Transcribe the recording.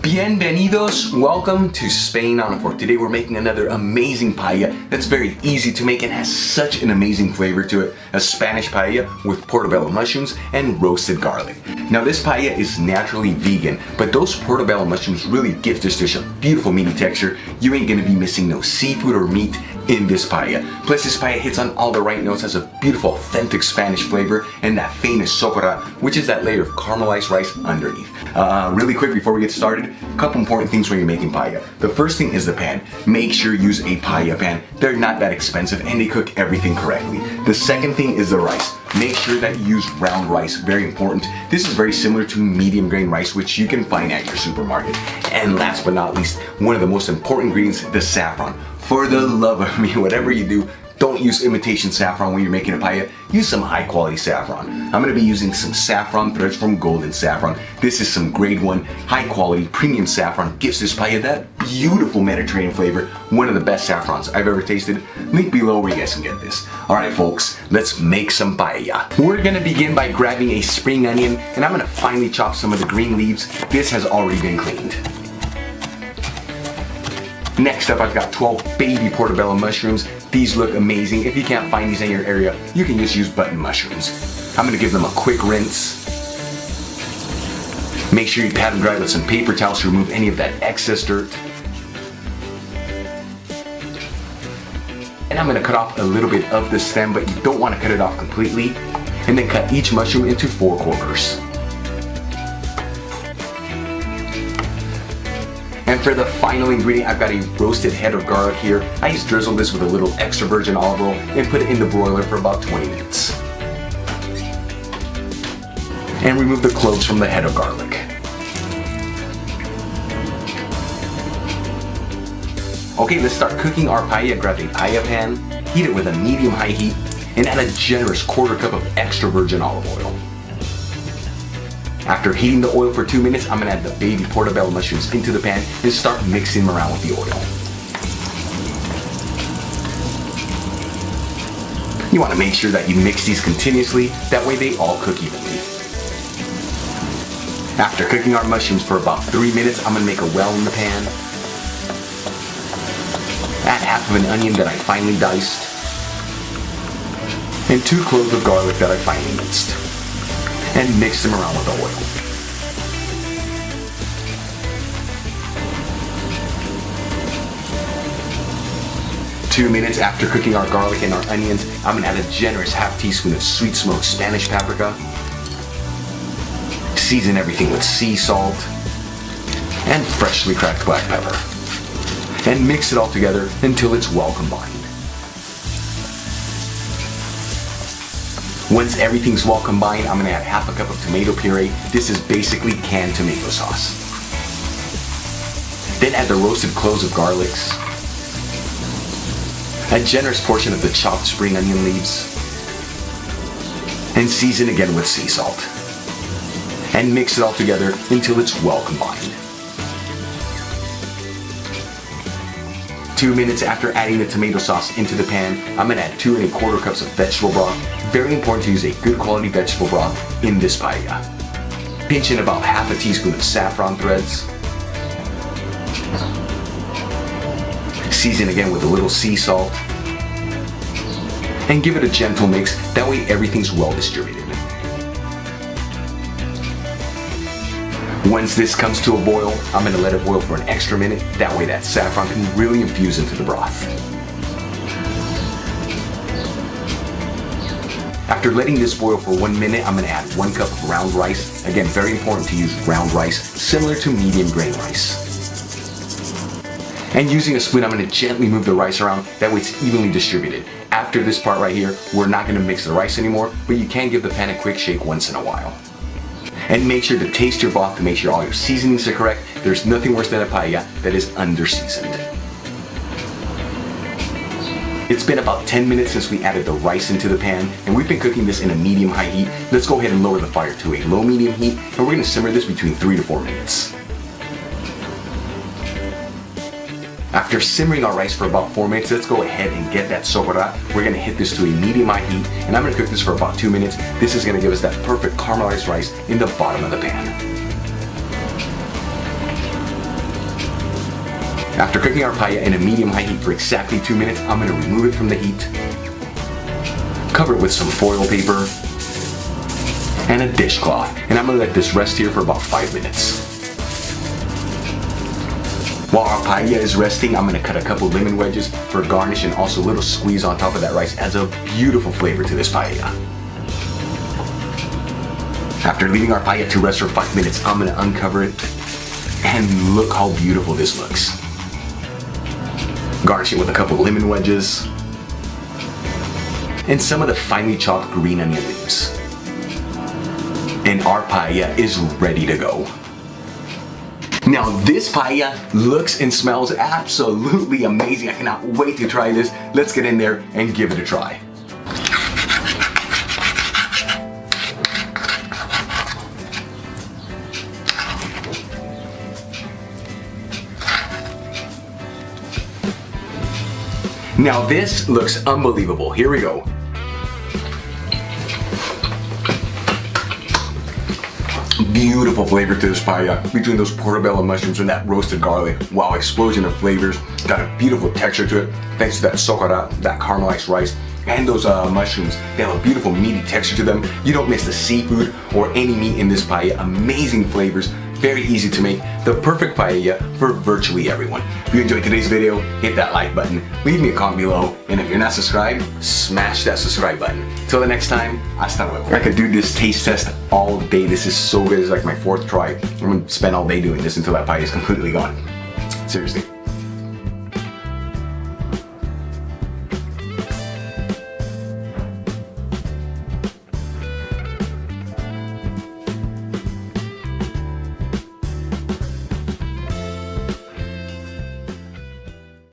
Bienvenidos, welcome to Spain on a Fork. Today we're making another amazing paella that's very easy to make and has such an amazing flavor to it. A Spanish paella with portobello mushrooms and roasted garlic. Now this paella is naturally vegan, but those portobello mushrooms really give this dish a beautiful meaty texture. You ain't gonna be missing no seafood or meat in this paella. Plus this paella hits on all the right notes, has a beautiful authentic Spanish flavor and that famous sopora, which is that layer of caramelized rice underneath. Really quick before we get started, a couple important things when you're making paella. The first thing is the pan. Make sure you use a paella pan. They're not that expensive and they cook everything correctly. The second thing is the rice. Make sure that you use round rice, very important. This is very similar to medium grain rice, which you can find at your supermarket. And last but not least, one of the most important ingredients, the saffron. For the love of me, whatever you do, don't use imitation saffron when you're making a paella. Use some high quality saffron. I'm gonna be using some saffron threads from Golden Saffron. This is some grade 1, high quality, premium saffron. Gives this paella that beautiful Mediterranean flavor. One of the best saffrons I've ever tasted. Link below where you guys can get this. Alright folks, let's make some paella. We're gonna begin by grabbing a spring onion and I'm gonna finely chop some of the green leaves. This has already been cleaned. Next up, I've got 12 baby portobello mushrooms. These look amazing. If you can't find these in your area, you can just use button mushrooms. I'm gonna give them a quick rinse. Make sure you pat them dry with some paper towels to remove any of that excess dirt. And I'm gonna cut off a little bit of the stem, but you don't wanna cut it off completely. And then cut each mushroom into 4 quarters. And for the final ingredient, I've got a roasted head of garlic here. I just drizzled this with a little extra virgin olive oil and put it in the broiler for about 20 minutes. And remove the cloves from the head of garlic. Okay, let's start cooking our paella. Grab a paella pan, heat it with a medium-high heat, and add a generous 1/4 cup of extra virgin olive oil. After heating the oil for 2 minutes, I'm gonna add the baby portobello mushrooms into the pan and start mixing them around with the oil. You wanna make sure that you mix these continuously, that way they all cook evenly. After cooking our mushrooms for about 3 minutes, I'm gonna make a well in the pan. Add half of an onion that I finely diced. And 2 cloves of garlic that I finely minced. And mix them around with the oil. Two minutes after cooking our garlic and our onions, I'm gonna add a generous ½ teaspoon of sweet smoked Spanish paprika. Season everything with sea salt and freshly cracked black pepper. And mix it all together until it's well combined. Once everything's well combined, I'm gonna add ½ cup of tomato puree. This is basically canned tomato sauce. Then add the roasted cloves of garlics, a generous portion of the chopped spring onion leaves, and season again with sea salt. And mix it all together until it's well combined. 2 minutes after adding the tomato sauce into the pan, I'm gonna add 2 1/4 cups of vegetable broth. Very important to use a good quality vegetable broth in this paella. Pinch in about ½ teaspoon of saffron threads. Season again with a little sea salt. And give it a gentle mix, that way everything's well distributed. Once this comes to a boil, I'm gonna let it boil for an extra minute. That way that saffron can really infuse into the broth. After letting this boil for 1 minute, I'm gonna add 1 cup of round rice. Again, very important to use round rice, similar to medium grain rice. And using a spoon, I'm gonna gently move the rice around, that way it's evenly distributed. After this part right here, we're not gonna mix the rice anymore, but you can give the pan a quick shake once in a while. And make sure to taste your broth to make sure all your seasonings are correct. There's nothing worse than a paella that is under-seasoned. It's been about 10 minutes since we added the rice into the pan, and we've been cooking this in a medium-high heat. Let's go ahead and lower the fire to a low-medium heat, and we're gonna simmer this between 3 to 4 minutes. After simmering our rice for about 4 minutes, let's go ahead and get that sopora. We're gonna hit this to a medium-high heat, and I'm gonna cook this for about 2 minutes. This is gonna give us that perfect caramelized rice in the bottom of the pan. After cooking our paella in a medium-high heat for exactly 2 minutes, I'm gonna remove it from the heat, cover it with some foil paper, and a dishcloth. And I'm gonna let this rest here for about 5 minutes. While our paella is resting, I'm gonna cut a couple lemon wedges for garnish, and also a little squeeze on top of that rice adds a beautiful flavor to this paella. After leaving our paella to rest for 5 minutes, I'm gonna uncover it, and look how beautiful this looks. Garnish it with a couple lemon wedges and some of the finely chopped green onion leaves. And our paella is ready to go. Now this paella looks and smells absolutely amazing. I cannot wait to try this. Let's get in there and give it a try. Now this looks unbelievable. Here we go. Beautiful flavor to this paella between those portobello mushrooms and that roasted garlic. Wow, explosion of flavors. Got a beautiful texture to it thanks to that socora, that caramelized rice, and those mushrooms. They have a beautiful meaty texture to them. You don't miss the seafood or any meat in this paella. Amazing flavors. Very easy to make. The perfect paella for virtually everyone. If you enjoyed today's video, hit that like button, leave me a comment below, and if you're not subscribed, smash that subscribe button. Till the next time, hasta luego. I could do this taste test all day. This is so good. It's like my 4th try. I'm gonna spend all day doing this until that paella is completely gone. Seriously.